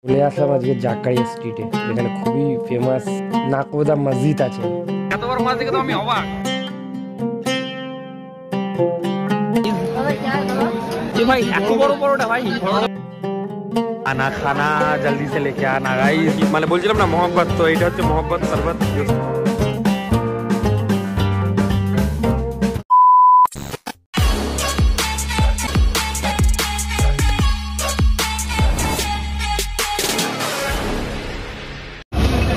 চলে আসলাম আজকে জাকারিয়া স্ট্রিটে, যেখানে খুবই ফেমাস নাকোদা মসজিদ আছে। এত বড় মাছ দেখে তো আমি অবাক। ভাই এত বড় বড়টা ভাই, আনা খানা জলদি সে লেকে আনা গাইস। মানে বলছিলাম না মোহাম্মত, তো এটা হচ্ছে মোহাম্মত শরবত।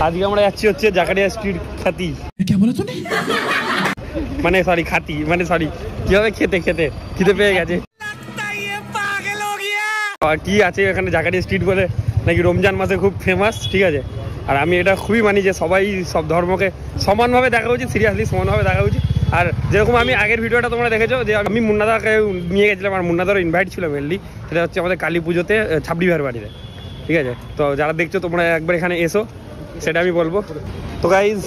আজকে আমরা যাচ্ছি হচ্ছে জাকারিয়া স্ট্রিট খাতি। মানে সরি খাতি, মানে সরি কিভাবে খেতে খেতে খিদে পেয়ে গেছে। কি আছে এখানে জাকারিয়া স্ট্রিট বলে নাকি রমজান মাসে খুব ফেমাস, ঠিক আছে। আর আমি এটা খুবই মানি যে সবাই সব ধর্মকে সমানভাবে দেখা উচিত, সিরিয়াসলি সমানভাবে দেখা উচিত। আর যেরকম আমি আগের ভিডিওটা তোমরা দেখেছো যে আমি মুন্নাদাকে নিয়ে গেছিলাম, আর মুন্নাদারও ইনভাইট ছিল মেনলি। সেটা হচ্ছে আমাদের কালী পুজোতে ছাবড়ি ভাইয়ের বাড়িতে, ঠিক আছে। তো যারা দেখছো তোমরা একবার এখানে এসো, সেটা আমি বলবো। তো গাইজ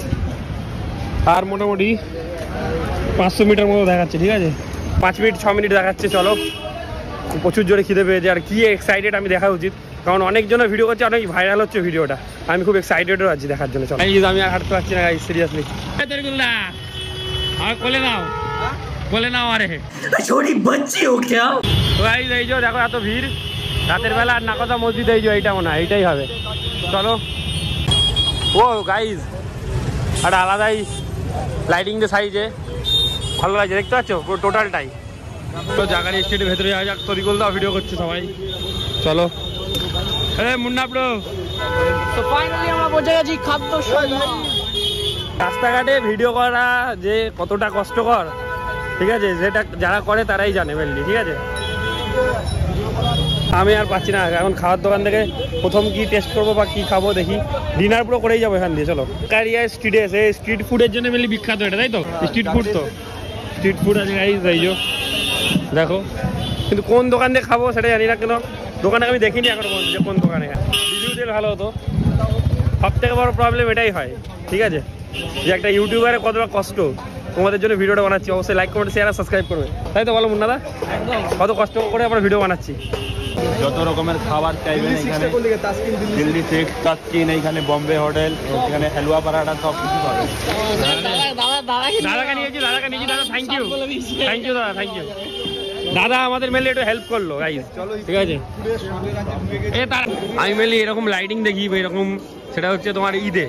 আর মোটামুটি 500 মিটার মতো দেখাচ্ছে, ঠিক আছে। 5 মিনিট 6 মিনিট দেখাচ্ছে। চলো, প্রচুর জোরে খিদে পেয়েছে। আর কি এক্সাইটেড আমি দেখা উচিত, কারণ অনেকজনের ভিডিও করছে, অনেক ভাইরাল হচ্ছে ভিডিওটা। আমি খুব এক্সাইটেডও আছি দেখার জন্য। চলো, আমি আর হাঁটতে পারছি না গাইজ, সিরিয়াসলি। বলে নাও, বলে নাও। আরে ছোটি বাচ্চি হো ক্যা? তো গাইজ এই যে দেখো এত ভিড় রাতের বেলা, আর নাকোদা মসজিদ এই যে এইটা মনে হয় এইটাই হবে। চলো। ও গাইজ একটা আলাদাই লাইটিং দিয়ে সাইজে ভালো লাগছে, দেখতে পাচ্ছ পুরো টোটালটাই। তো জাকারিয়া স্ট্রিটের ভেতরে যাওয়া যাক। তরিকুল দাও ভিডিও করছে সবাই, চলো। হ্যাঁ মুন্না ব্রো, তো ফাইনালি আমরা পৌঁছে গেছি খাদ্য। রাস্তাঘাটে ভিডিও করা যে কতটা কষ্টকর, ঠিক আছে, যেটা যারা করে তারাই জানে মেনলি, ঠিক আছে। আমি আর পাচ্ছি না এখন খাওয়ার দোকান থেকে প্রথম কি টেস্ট করবো বা কি খাবো দেখি। ডিনার পুরো করেই যাবো এখান দিয়ে। চলো, জাকারিয়া স্ট্রিটে এসে স্ট্রিট ফুডের জন্য মেনলি বিখ্যাত এটা, তাই তো? স্ট্রিট ফুড, তো স্ট্রিট ফুড আছে গাইজ, এই যে দেখো। কিন্তু কোন দোকান দিয়ে খাবো সেটা জানি না, কেন দোকানে আমি দেখিনি এখন যে কোন দোকানে। রিভিউ দিলে ভালো হতো। সব থেকে বড় প্রবলেম এটাই হয়, ঠিক আছে, যে একটা ইউটিউবারের কতটা কষ্ট। তোমাদের জন্য ভিডিওটা বানাচ্ছি, অবশ্যই লাইক কমেন্ট শেয়ার আর সাবস্ক্রাইব করবে, তাই তো? বলো মুন্নাদা, কত কষ্ট করে আমরা ভিডিও বানাচ্ছি। যত রকমের খাবার চাইবেন এখানে, দিল্লি সিক, তাসকিন, এইখানে বম্বে হোটেল, এখানে হালুয়া পরাঠা সব কিছু পাবেন। দাদাকে নিয়েছি, দাদাকে নিয়েছি। দাদা থ্যাংক ইউ, থ্যাংক ইউ দাদা, থ্যাংক ইউ। দাদা আমাদের মেনলি একটু হেল্প করলো গাইস, ঠিক আছে। আমি মেনলি এরকম লাইটিং দেখি এরকম, সেটা হচ্ছে তোমার ঈদে।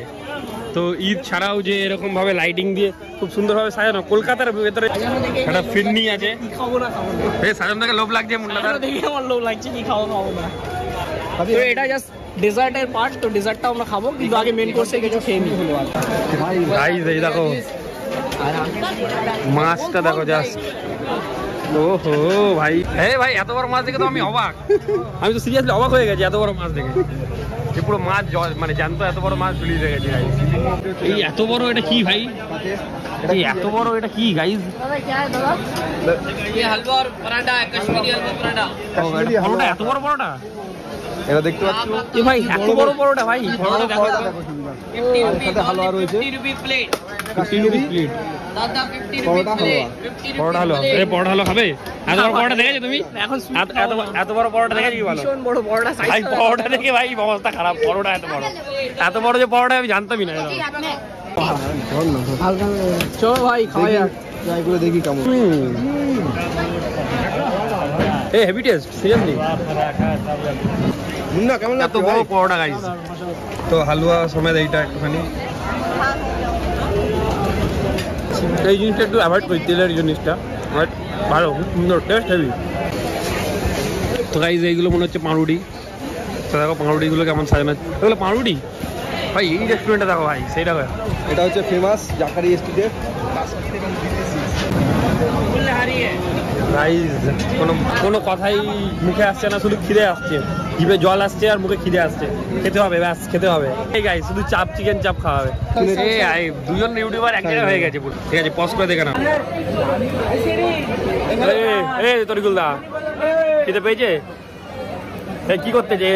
তো ঈদ ছাড়াও যে এরকম ভাবে লাইটিং দিয়ে খুব সুন্দরভাবে সাজানো, কলকাতার ভেতরে একটা ফিরনি আছে। সাজানো থেকে লোভ লাগছে মুন্নাদার, দেখি আমার লোভ লাগছে, কি খাবো না। তো এটা জাস্ট ডেজার্টের পার্ট, তো ডেজার্টটা আমরা খাবো, কিন্তু আগে মেন কোর্সে কিছু খেয়ে নিই। গাইস এই দেখো মাছটা, দেখো জাস্ট। ওহো ভাই, হ্যাঁ ভাই এত বড় মাছ দেখে তো আমি অবাক। আমি তো সিরিয়াসলি অবাক হয়ে গেছি এত বড় মাছ দেখে। যে পুরো মাছ মানে জানতো এত বড় মাছ ঝুলিয়ে রেখেছে গাইস। এই এত বড় এটা কি ভাই? এই এত বড় এটা কি গাইস? ये हलवा और पराठा है, कश्मीरी हलवा पराठा। বড়টা এত বড় বড়টা, এটা দেখতে পাচ্ছ এই ভাই এত বড় বড়টা ভাই। 50 হালুয়া রয়েছে, 50 রুপি প্লেট, 50 রুপি প্লেট। দাদা 50 রুপি প্লেট, 50 পরোটা হলো, এই পরোটা হলো খাবে? এত বড় পরোটা দেখেছো তুমি? এখন এত বড় পরোটা দেখেছো কি? বলো ভীষণ বড় পরোটা সাইজ। ভাই পরোটা দেখে ভাই অবস্থা খারাপ। পরোটা এত বড় যে পরোটা আমি জানতামই না। চলো ভাই খাওয়া যাক, ট্রাই করে দেখি কেমন। এই হেভি টেস্ট সিরিয়াসলি। মুন্না কেমন এত বড় পরোটা গাইস। তো হালুয়া সমেত এইটা একটুখানি, এই জিনিসটা একটু অ্যাভয়েড করি, তেলের জিনিসটা। বাট ভালো, খুব সুন্দর টেস্ট, হেভি। তো গাইস এইগুলো মনে হচ্ছে পাউরুটি। তো দেখো পাউরুটিগুলো কেমন সাজানো, এগুলো পাউরুটি ভাই। এই রেস্টুরেন্টটা দেখো ভাই, সেইটা ভাই। এটা হচ্ছে ফেমাস জাকারিয়া স্ট্রিটে। গাইস কোনো কথাই মুখে আসছে না, শুধু খিদে আসছে, জিভে জল আসছে আর মুখে খিদে আসছে। খেতে হবে, ব্যাস খেতে হবে। এই গাইস শুধু চাপ, চিকেন চাপ খাওয়া হবে। এই দুজন ইউটিউবার এক জায়গায় হয়ে গেছে পুরো, ঠিক আছে। পজ করে দেখে না। এই তরিকুল দা খিদে পেয়েছে, কি করতেছে?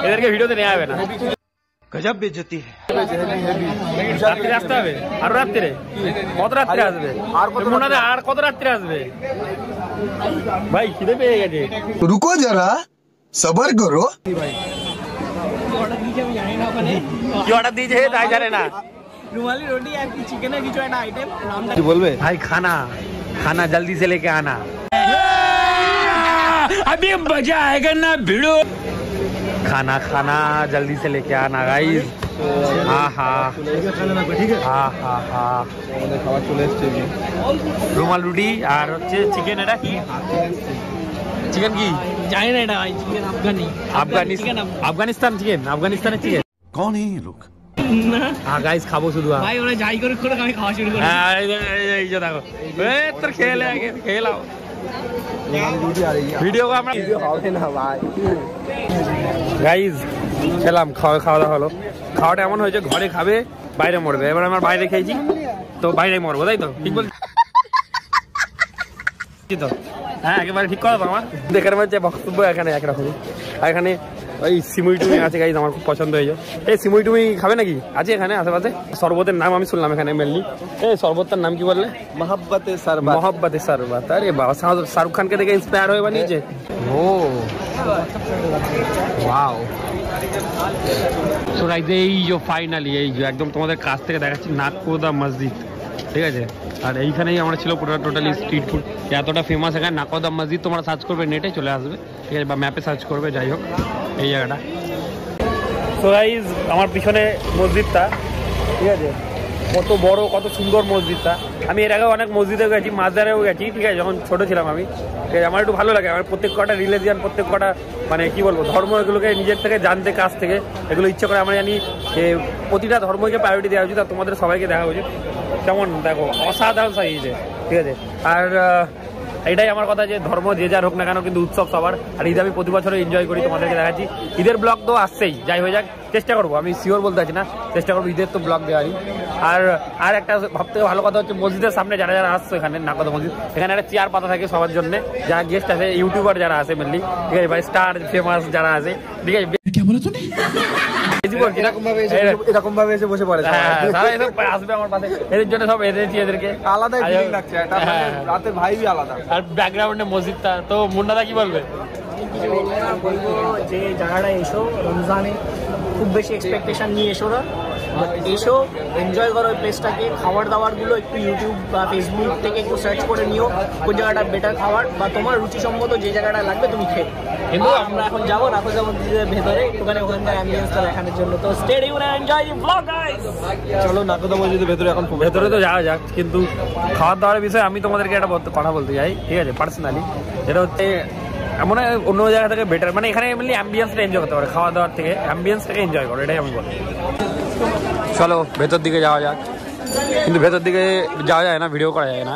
এদেরকে ভিডিওতে নেওয়া হবে না। গজব বেজতি। রাত্রে আসতে হবে, আরো রাত্রে? কত রাত্রে আসবে? আর কত রাত্রে আসবে ভাই? খিদে পেয়ে গেছে। रुको जरा सबर करो। অর্ডার দিয়েছি আমি জানি না ওখানে কি অর্ডার দিয়েছে তাই জানে না রুমালি রুটি আর কি চিকেনের কিছু একটা আইটেম নামটা কি বলবে ভাই খানা খানা জলদি সে লেকে আনা अभी मजा आएगा ना भिड़ो खाना खाना जल्दी से लेके आना गाइस हाँ हाँ हाँ हाँ हाँ খাবার চলে এসছে রুমাল রুটি আর হচ্ছে চিকেন এটা কি চিকেন কি জানি না এটা ভাই চিকেন আফগানি আফগানিস্তান চিকেন আফগানিস্তানের চিকেন कौन है ये लोग? হ্যাঁ গাইস খাবো শুধু ভাই ওরা যাই করে করে আমি খাওয়া শুরু করি হ্যাঁ এই যে দেখো তোর খেয়ে লে আগে খেয়ে লাও ভিডিও আমরা হবে না ভাই গাইজ খেলাম খাওয়া দাওয়া হলো খাওয়াটা এমন হয়েছে ঘরে খাবে বাইরে মরবে এবার আমার বাইরে খেয়েছি তো বাইরে মরবো তাই তো ঠিক বলছি তো হ্যাঁ একেবারে ঠিক কথা তো আমার দেখার মধ্যে বক্তব্য এখানে একরকমই আর এখানে ওই সিমুই টুমি আছে গাইজ আমার খুব পছন্দ হয়েছে এই সিমুই টুমি খাবে নাকি আছে এখানে আশেপাশে শরবতের নাম আমি শুনলাম এখানে মেনলি এই শরবতটার নাম কি বললে মোহাব্বতে সারবাত মোহাব্বতে সারবাত আরে বাবা শাহরুখ খানকে দেখে ইন্সপায়ার হয়ে বানিয়েছে ও ওয়াও সো গাইস এই যে ফাইনালি এই যে একদম তোমাদের কাছ থেকে দেখাচ্ছি নাকোদা মসজিদ ঠিক আছে আর এইখানেই আমরা ছিল পুরো টোটালি স্ট্রিট ফুড এতটা ফেমাস এখানে নাকোদা মসজিদ তোমরা সার্চ করবে নেটে চলে আসবে ঠিক আছে বা ম্যাপে সার্চ করবে যাই হোক এই জায়গাটা সো গাইস আমার পিছনে মসজিদটা ঠিক আছে কত বড় কত সুন্দর মসজিদটা আমি এর আগে অনেক মসজিদে গেছি মাজারেও গেছি ঠিক আছে যখন ছোট ছিলাম আমি ঠিক আছে আমার একটু ভালো লাগে আমার প্রত্যেক কটা রিলিজিয়ান প্রত্যেক কটা মানে কি বলবো ধর্ম এগুলোকে নিজের থেকে জানতে কাছ থেকে এগুলো ইচ্ছে করে আমরা জানি যে প্রতিটা ধর্মকে প্রায়োরিটি দেওয়া উচিত আর তোমাদের সবাইকে দেখা উচিত কেমন দেখো অসাধারণ সাজিয়েছে ঠিক আছে আর এটাই আমার কথা যে ধর্ম যে যার হোক না কেন কিন্তু উৎসব সবার আর ঈদ আমি প্রতি বছরে এনজয় করি তোমাদেরকে দেখাচ্ছি ঈদের ব্লগ তো আসছেই যাই হয়ে যাক চেষ্টা করবো আমি শিওর বলতে পারছি না চেষ্টা করবো ঈদের তো ব্লগ দেওয়ারই আর একটা সব থেকে ভালো কথা হচ্ছে মসজিদের সামনে যারা যারা আসছে এখানে নাকোদা মসজিদ এখানে একটা চেয়ার পাতা থাকে সবার জন্য যারা গেস্ট আছে ইউটিউবার যারা আছে মেনলি ঠিক আছে ভাই স্টার ফেমাস যারা আছে ঠিক আছে এরকম ভাবে এসে বসে পড়ে আসবে আমার পাশে এদের জন্য সব এদেরকে এদেরকে আলাদাই ফিলিং লাগছে এটা মানে রাতের ভাইবই আলাদা আর ব্যাকগ্রাউন্ডে মসজিদটা তো মুন্নাদা কি বলবে বলবো যে জায়গাটা এসো রমজানে খুব বেশি এক্সপেকটেশন নিয়ে এসো না এসো এনজয় করো ওই প্লেসটাকে খাবার দাবারগুলো একটু ইউটিউব বা ফেসবুক থেকে একটু সার্চ করে নিও কোন জায়গাটা বেটার খাবার বা তোমার রুচিসম্মত যে জায়গাটা লাগবে তুমি খেয়ে কিন্তু আমরা এখন যাবো নাকোদা মসজিদের ভেতরে একটুখানি ওখানকার অ্যাম্বিয়েন্সটা দেখানোর জন্য তো stay tune and enjoy the blog guys চলো নাকোদা মসজিদের ভেতরে এখন ভেতরে তো যাওয়া যাক কিন্তু খাওয়ার দাওয়ার বিষয়ে আমি তোমাদেরকে একটা কথা বলতে চাই ঠিক আছে পার্সোনালি যেটা হচ্ছে এমন অন্য জায়গা থেকে বেটার মানে এখানে এমনি অ্যাম্বিয়েন্সটা এনজয় করতে পারে খাওয়া দাওয়ার থেকে অ্যাম্বিয়েন্সটাকে এনজয় করো এটাই আমি বলি চলো ভেতর দিকে যাওয়া যাক কিন্তু ভেতর দিকে যাওয়া যায় না ভিডিও করা যায় না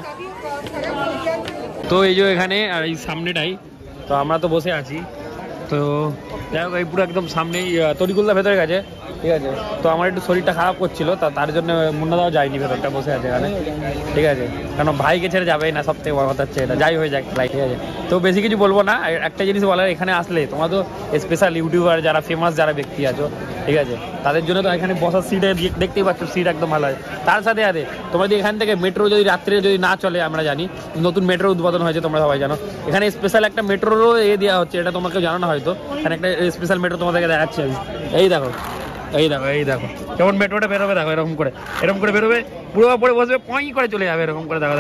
তো এই যে এখানে আর এই সামনেটাই তো আমরা তো বসে আছি তো যাই হোক এই পুরো একদম সামনেই তরিকুল্লা ভেতরে গেছে ঠিক আছে তো আমার একটু শরীরটা খারাপ করছিল তার জন্য মুন্নাদাও যায়নি ভেতরটা বসে আছে এখানে ঠিক আছে কারণ ভাইকে ছেড়ে যাবেই না সব থেকে বড় কথা হচ্ছে এটা যাই হয়ে যাক ভাই ঠিক আছে তো বেশি কিছু বলবো না একটা জিনিস বলার এখানে আসলে তোমরা তো স্পেশাল ইউটিউবার যারা ফেমাস যারা ব্যক্তি আছো ঠিক আছে তাদের জন্য তো এখানে বসার সিটে দেখতেই পাচ্ছ সিট একদম ভালো হয় তার সাথে সাথে তোমাদের এখান থেকে মেট্রো যদি রাত্রে যদি না চলে আমরা জানি নতুন মেট্রো উদ্বোধন হয়েছে তোমরা সবাই জানো এখানে স্পেশাল একটা মেট্রোরও দেওয়া হচ্ছে এটা তোমাকে জানানো হয়তো এখানে একটা স্পেশাল মেট্রো তোমাদেরকে দেখাচ্ছে এই দেখো কেমন মেট্রোটা বেরোবে দেখো এরকম করে বেরোবে পুরো পরে বসবে পয় করে চলে যাবে এরকম করে দেখো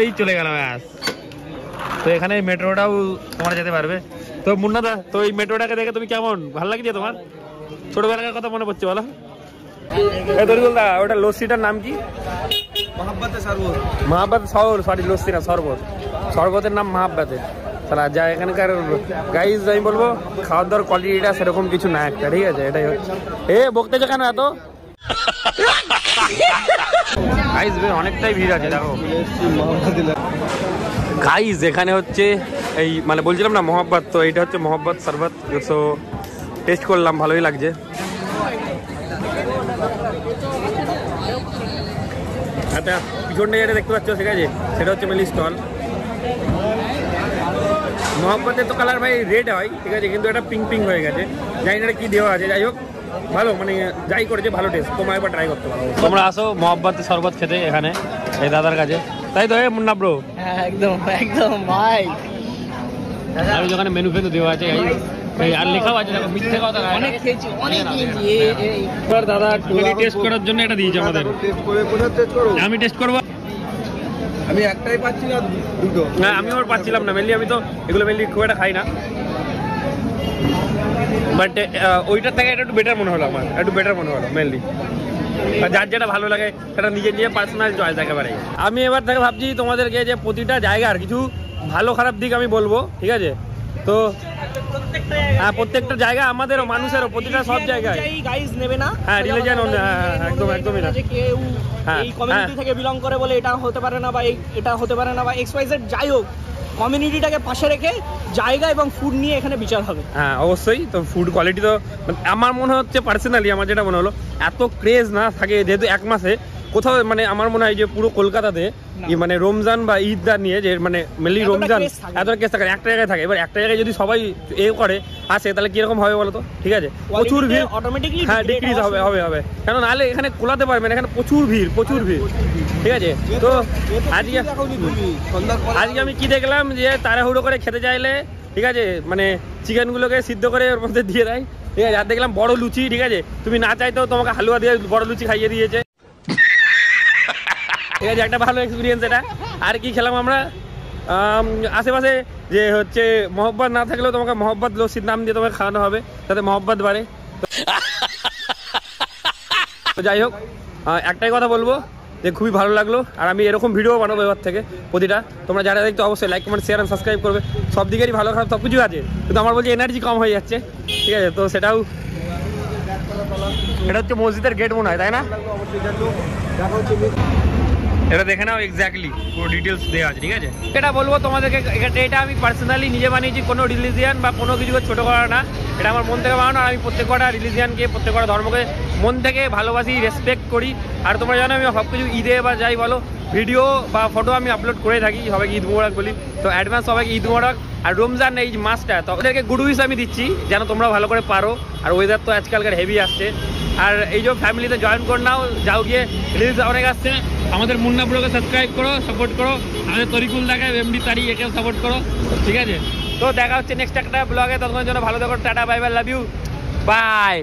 এই চলে গেল ব্যাস তো এখানে মেট্রোটাও তোমরা যেতে পারবে তো মুন্নাদা তো এই মেট্রোটাকে দেখে তুমি কেমন ভালো লাগছে তোমার ছোটবেলার কথা মনে পড়ছে বলো দরিদুলদা ওটা লস্যিটার নাম কি মহাব্বাত সরি লস্যি না শরবতের নাম মহাব্বাতে তাহলে যা এখানকার গাইজ আমি বলবো খাওয়ার দাওয়ার কোয়ালিটিটা সেরকম কিছু না একটা ঠিক আছে এটাই হচ্ছে বকতেছে কেন এত গাইজ অনেকটাই ভিড় আছে দেখো গাইজ এখানে হচ্ছে এই মানে বলছিলাম না মহাব্বাত তো এইটা হচ্ছে মহাব্বাত শরবত সো টেস্ট করলাম ভালোই লাগছে আচ্ছা পিছনটা যেটা দেখতে পাচ্ছ ঠিক আছে সেটা হচ্ছে মেনলি স্টল মহাব্বতের তো কালার ভাই রেড হয় ঠিক আছে কিন্তু এটা পিঙ্ক হয়ে গেছে জানি না কি দেওয়া আছে যাই হোক ভালো মানে যাই করেছে ভালো টেস্ট তোমরা একবার ট্রাই করতে পারো তোমরা আসো মহাব্বতের শরবত খেতে এখানে এই দাদার কাছে তাই তো মুন্না ব্রো একদম ভাই আর ওখানে মেনু ফেনু দেওয়া আছে আর লেখাও আছে, দেখো মিথ্যে কথা না। অনেক খেয়েছি অনেক খেয়েছি। এবার দাদা টোটালি টেস্ট করার জন্য এটা দিয়েছে আমাদের। আমি টেস্ট করবো। আমি একটাই পাচ্ছি না দুটো। হ্যাঁ আমি ওর পাচ্ছিলাম না, মেনলি আমি তো এগুলো মেনলি খুব একটা খাই না, বাট ওইটার থেকে এটা একটু বেটার মনে হলো আমার, একটু বেটার মনে হলো মেনলি। যার যেটা ভালো লাগে সেটা নিজের নিজের পার্সোনাল চয়েস একেবারে। আমি এবার থেকে ভাবছি তোমাদেরকে যে প্রতিটা জায়গার কিছু ভালো খারাপ দিক আমি বলবো, ঠিক আছে? তো হ্যাঁ প্রত্যেকটা জায়গা আমাদেরও মানুষেরও প্রতিটা সব জায়গায় গাইজ নেবে না। হ্যাঁ রিলিজিয়ন একদম একদমই না, যে কেউ হ্যাঁ, এই কমিউনিটি থেকে বিলং করে বলে এটা হতে পারে না, বা এটা হতে পারে না, বা XYZ যাই হোক, কমিউনিটিটাকে পাশে রেখে জায়গা এবং ফুড নিয়ে এখানে বিচার হবে। হ্যাঁ অবশ্যই। তো ফুড কোয়ালিটি তো আমার মনে হচ্ছে পার্সোনালি আমার যেটা মনে হলো এত ক্রেজ না থাকে, যেহেতু এক মাসে কোথাও মানে আমার মনে হয় যে পুরো কলকাতাতে মানে রমজান বা ঈদদার নিয়ে যে মানে মেনলি রমজান এত কেস থাকে একটা জায়গায় থাকে। এবার একটা জায়গায় যদি সবাই এ করে আসে তাহলে কিরকম হবে বলো তো? ঠিক আছে প্রচুর ভিড়, অটোমেটিকলি হ্যাঁ ডিক্রিজ হবে হবে হবে কেন নাহলে এখানে কোলাতে পারবে না, এখানে প্রচুর ভিড় প্রচুর ভিড়, ঠিক আছে? তো আজকে আমি কি দেখলাম যে তাড়াহুড়ো করে খেতে চাইলে, ঠিক আছে, মানে চিকেনগুলোকে সিদ্ধ করে ওর মধ্যে দিয়ে দেয়, ঠিক আছে? আর দেখলাম বড় লুচি, ঠিক আছে, তুমি না চাইতেও তোমাকে হালুয়া দিয়ে বড় লুচি খাইয়ে দিয়েছে, ঠিক আছে? একটা ভালো এক্সপিরিয়েন্স এটা। আর কি খেলাম আমরা আশেপাশে যে হচ্ছে মহব্বত না থাকলেও তোমাকে মহব্বত লস্যির নাম দিয়ে তোমাকে খাওয়ানো হবে তাতে মহব্বত বাড়ে। তো যাই হোক একটাই কথা বলবো যে খুবই ভালো লাগলো, আর আমি এরকম ভিডিও বানাবো এবার থেকে প্রতিটা। তোমরা যারা দেখতে অবশ্যই like comment share and subscribe করবে। সব দিকেরই ভালো খারাপ সব কিছু আছে, কিন্তু আমার বলছি এনার্জি কম হয়ে যাচ্ছে, ঠিক আছে? তো সেটাও এটা হচ্ছে মসজিদের গেট মনে হয়, তাই না? এটা দেখে নাও এক্স্যাক্টলি পুরো ডিটেলস দেওয়া আছে, ঠিক আছে? এটা বলবো তোমাদেরকে, এটা আমি পার্সোনালি নিজে বানিয়েছি, কোনো রিলিজিয়ান বা কোনো কিছুকে ছোটো করা না, এটা আমার মন থেকে বানানো। আর আমি প্রত্যেকটা রিলিজিয়ানকে প্রত্যেকটা ধর্মকে মন থেকে ভালোবাসি, রেসপেক্ট করি। আর তোমরা জানো আমি সব কিছু ঈদে বা যাই বলো ভিডিও বা ফটো আমি আপলোড করে থাকি, সবাইকে ঈদ মোবারক বলি। তো অ্যাডভান্স সবাইকে ঈদ মোবারক। আর রমজান এই মাসটা তোমাদেরকে গুড উইশ আমি দিচ্ছি যেন তোমরা ভালো করে পারো। আর ওয়েদার তো আজকালকার হেভি আসছে, আর এই যে ফ্যামিলিতে জয়েন করে নাও, যাও গিয়ে রিলস অনেক আসছে। আমাদের মুন্না ব্লগে সাবস্ক্রাইব করো, সাপোর্ট করো। আমাদের তরিকুল দেখায় এমডি তারি, একেও সাপোর্ট করো, ঠিক আছে? তো দেখা হচ্ছে নেক্সট একটা ব্লগে, ততক্ষণের জন্য ভালো থাকো, tata bye bye, love you, by.